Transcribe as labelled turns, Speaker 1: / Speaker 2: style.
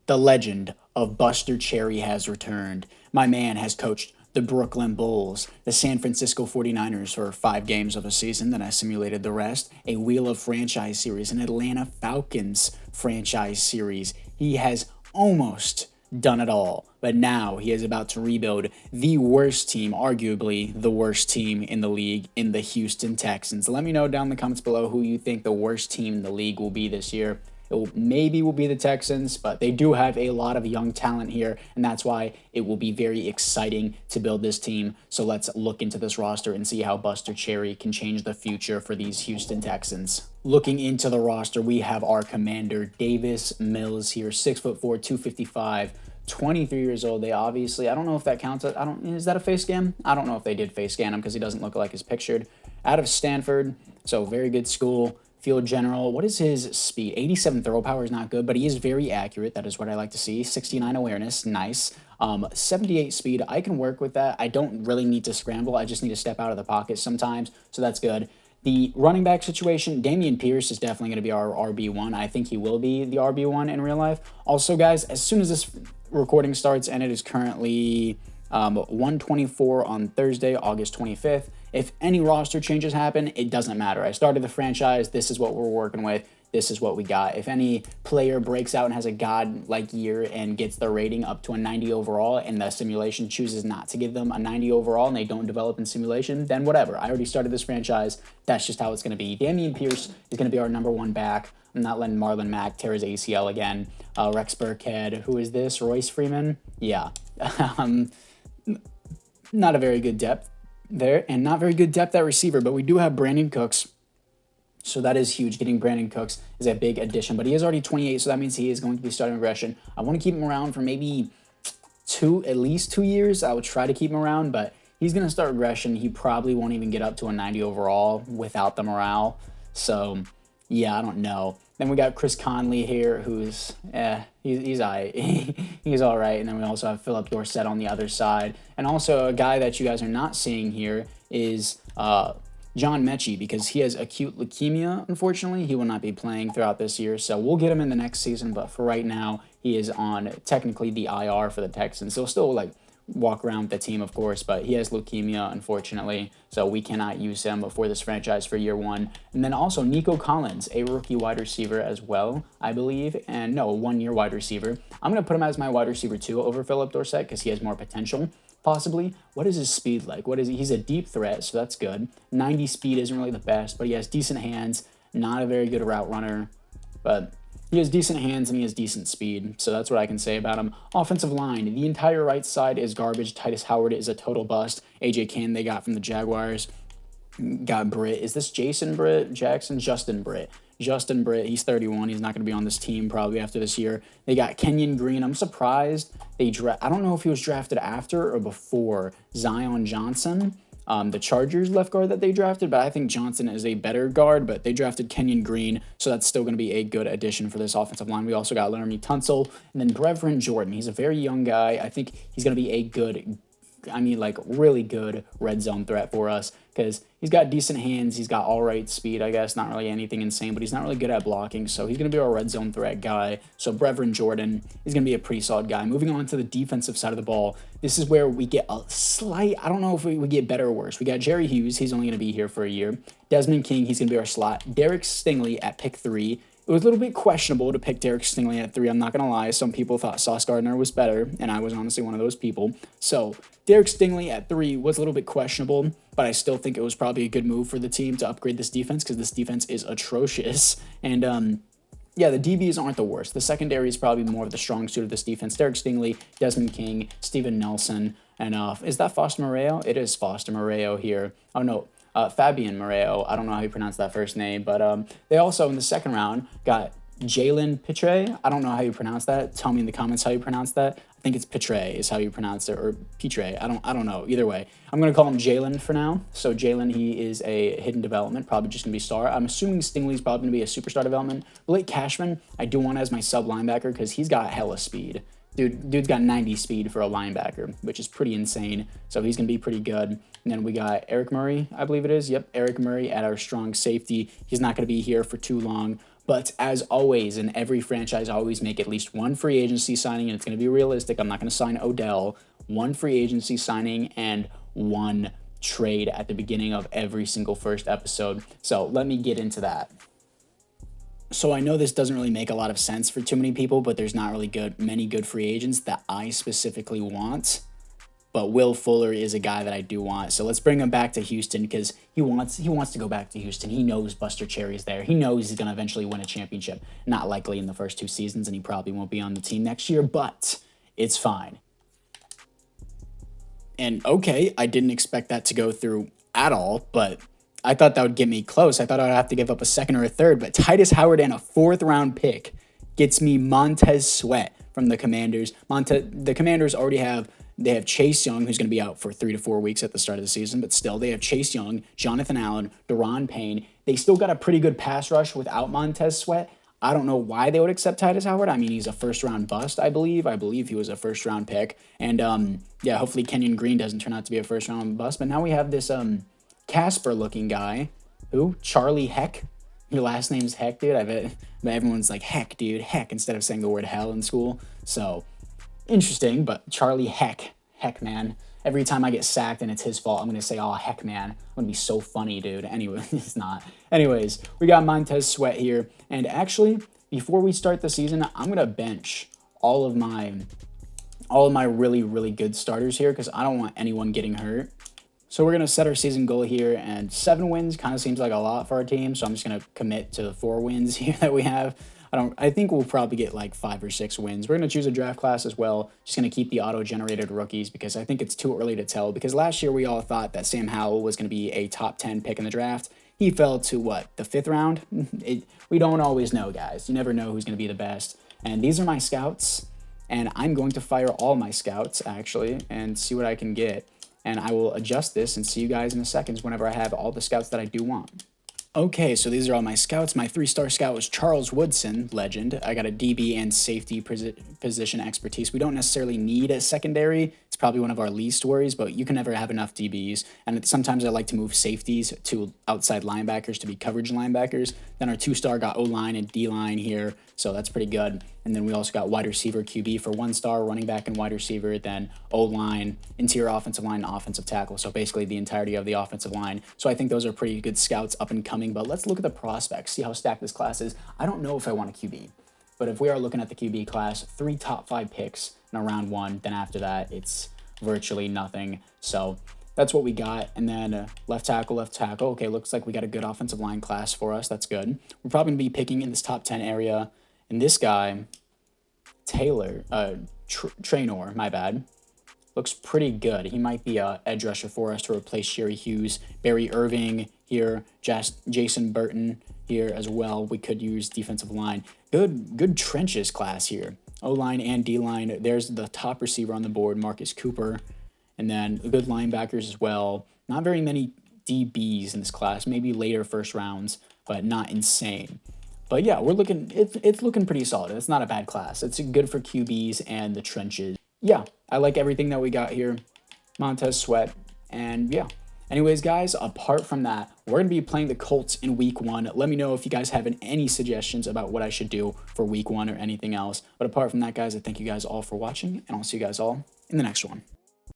Speaker 1: The legend of Buster Cherry has returned. My man has coached the Brooklyn Bulls, the San Francisco 49ers for 5 games of a season, then I simulated the rest, a Wheel of Franchise series, an Atlanta Falcons franchise series. He has almost done it all, but now he is about to rebuild the worst team, arguably the worst team in the league, in the Houston Texans. Let me know down in the comments below who you think the worst team in the league will be this year. Maybe will be the Texans, but they do have a lot of young talent here, and that's why it will be very exciting to build this team. So let's look into this roster and see how Buster Cherry can change the future for these Houston Texans. Looking into the roster, we have our commander, Davis Mills here, 6'4", 255, 23 years old. They obviously, I don't know if that counts. Is that a face scan? I don't know if they did face scan him because he doesn't look like he's pictured. Out of Stanford, so very good school. Field general. What is his speed? 87 throw power is not good, but he is very accurate. That is what I like to see. 69 awareness. Nice. 78 speed. I can work with that. I don't really need to scramble. I just need to step out of the pocket sometimes, so that's good. The running back situation, Dameon Pierce is definitely going to be our RB1. I think he will be the RB1 in real life. Also, guys, as soon as this recording starts, and it is currently 1:24 on Thursday, August 25th, if any roster changes happen, it doesn't matter. I started the franchise. This is what we're working with. This is what we got. If any player breaks out and has a god-like year and gets their rating up to a 90 overall and the simulation chooses not to give them a 90 overall and they don't develop in simulation, then whatever. I already started this franchise. That's just how it's going to be. Dameon Pierce is going to be our #1 back. I'm not letting Marlon Mack tear his ACL again. Rex Burkhead. Who is this? Royce Freeman? Yeah. Not a very good depth there, and not very good depth at receiver, but we do have Brandon Cooks, so that is huge. Getting Brandon Cooks is a big addition, but he is already 28, so that means he is going to be starting regression. I want to keep him around for maybe at least 2 years. I would try to keep him around, but he's going to start regression. He probably won't even get up to a 90 overall without the morale, so yeah, I don't know. Then we got Chris Conley here, who's he's all right. He's all right. And then we also have Philip Dorsett on the other side. And also a guy that you guys are not seeing here is John Mechie, because he has acute leukemia, unfortunately. He will not be playing throughout this year, so we'll get him in the next season. But for right now, he is on technically the IR for the Texans. He'll still walk around with the team, of course, but he has leukemia, unfortunately, so we cannot use him for this franchise for year 1. And then also Nico Collins, a rookie wide receiver as well, I believe, and no, a 1-year wide receiver. I'm going to put him as my wide receiver 2 over Philip Dorsett because he has more potential, possibly. What is his speed like? He's a deep threat, so that's good. 90 speed isn't really the best, but he has decent hands, not a very good route runner, but he has decent hands and he has decent speed, so that's what I can say about him. Offensive line, the entire right side is garbage. Titus Howard is a total bust. AJ Cann they got from the Jaguars. Got Britt. Is this Jason Britt? Jackson? Justin Britt. Justin Britt, he's 31. He's not going to be on this team probably after this year. They got Kenyon Green. I'm surprised I don't know if he was drafted after or before Zion Johnson, the Chargers left guard that they drafted, but I think Johnson is a better guard, but they drafted Kenyon Green, so that's still going to be a good addition for this offensive line. We also got Laramie Tunsil, and then Brevin Jordan. He's a very young guy. I think he's going to be a good, really good red zone threat for us because he's got decent hands. He's got all right speed, I guess. Not really anything insane, but he's not really good at blocking, so he's going to be our red zone threat guy. So Brevin Jordan is going to be a pretty solid guy. Moving on to the defensive side of the ball, this is where we get a slight, I don't know if we get better or worse. We got Jerry Hughes. He's only going to be here for a year. Desmond King, he's going to be our slot. Derek Stingley at pick 3. It was a little bit questionable to pick Derek Stingley at 3. I'm not going to lie. Some people thought Sauce Gardner was better, and I was honestly one of those people. So Derek Stingley at 3 was a little bit questionable, but I still think it was probably a good move for the team to upgrade this defense because this defense is atrocious. And yeah, the DBs aren't the worst. The secondary is probably more of the strong suit of this defense. Derek Stingley, Desmond King, Steven Nelson, and is that Foster Moreo? It is Foster Moreo here. Oh, no. Fabian Moreo. I don't know how you pronounce that first name, but they also in the second round got Jalen Pitre. I don't know how you pronounce that. Tell me in the comments how you pronounce that. I think it's Pitre is how you pronounce it, or Pitre. I don't know. Either way, I'm gonna call him Jalen for now. So Jalen, he is a hidden development, probably just gonna be star. I'm assuming Stingley's probably gonna be a superstar development. Blake Cashman, I do want as my sub linebacker because he's got hella speed. Dude's got 90 speed for a linebacker, which is pretty insane. So he's going to be pretty good. And then we got Eric Murray, I believe it is. Yep, Eric Murray at our strong safety. He's not going to be here for too long. But as always, in every franchise, I always make at least one free agency signing, and it's going to be realistic. I'm not going to sign Odell. One free agency signing and one trade at the beginning of every single first episode. So let me get into that. So I know this doesn't really make a lot of sense for too many people, but there's not really many good free agents that I specifically want. But Will Fuller is a guy that I do want. So let's bring him back to Houston because he wants to go back to Houston. He knows Buster Cherry's there. He knows he's going to eventually win a championship. Not likely in the first 2 seasons, and he probably won't be on the team next year, but it's fine. And okay, I didn't expect that to go through at all, but I thought that would get me close. I thought I'd have to give up a second or a third, but Titus Howard and a 4th-round pick gets me Montez Sweat from the Commanders. The Commanders already have Chase Young, who's going to be out for 3 to 4 weeks at the start of the season, but still, they have Chase Young, Jonathan Allen, Daron Payne. They still got a pretty good pass rush without Montez Sweat. I don't know why they would accept Titus Howard. I mean, he's a first-round bust, I believe. I believe he was a first-round pick. And, hopefully Kenyon Green doesn't turn out to be a first-round bust. But now we have this Casper-looking guy. Who? Charlie Heck? Your last name's Heck, dude? I bet everyone's like, heck, dude, heck, instead of saying the word hell in school. So, interesting, but Charlie Heck, man. Every time I get sacked and it's his fault, I'm going to say, oh, heck, man. I'm going to be so funny, dude. Anyway, it's not. Anyways, we got Montez Sweat here. And actually, before we start the season, I'm going to bench all of my really, really good starters here because I don't want anyone getting hurt. So we're going to set our season goal here, and 7 wins kind of seems like a lot for our team, so I'm just going to commit to the 4 wins here that we have. I think we'll probably get like 5 or 6 wins. We're going to choose a draft class as well. Just going to keep the auto-generated rookies because I think it's too early to tell. Because last year we all thought that Sam Howell was going to be a top 10 pick in the draft. He fell to what, the 5th round? We don't always know, guys. You never know who's going to be the best. And these are my scouts, and I'm going to fire all my scouts actually and see what I can get. And I will adjust this and see you guys in a second whenever I have all the scouts that I do want. Okay, so these are all my scouts. My 3-star scout was Charles Woodson, legend. I got a DB and safety position expertise. We don't necessarily need a secondary. It's probably one of our least worries, but you can never have enough DBs. And sometimes I like to move safeties to outside linebackers to be coverage linebackers. Then our 2-star got O-line and D-line here, so that's pretty good. And then we also got wide receiver QB for 1-star, running back and wide receiver, then O-line, interior offensive line, and offensive tackle. So basically the entirety of the offensive line. So I think those are pretty good scouts up and coming, but let's look at the prospects, see how stacked this class is. I don't know if I want a QB, but if we are looking at the QB class, 3 top 5 picks in a round 1, then after that, it's virtually nothing. So that's what we got. And then left tackle. Okay, looks like we got a good offensive line class for us. That's good. We're probably going to be picking in this top 10 area. And this guy, Traynor, my bad, looks pretty good. He might be a edge rusher for us to replace Sherry Hughes. Barry Irving here, Jason Burton here as well. We could use defensive line. Good trenches class here. O-line and D-line. There's the top receiver on the board, Marcus Cooper. And then good linebackers as well. Not very many DBs in this class. Maybe later first rounds, but not insane. But yeah, it's looking pretty solid. It's not a bad class. It's good for QBs and the trenches. Yeah, I like everything that we got here. Montez Sweat. And yeah. Anyways, guys, apart from that, we're going to be playing the Colts in week 1. Let me know if you guys have any suggestions about what I should do for week 1 or anything else. But apart from that, guys, I thank you guys all for watching, and I'll see you guys all in the next one.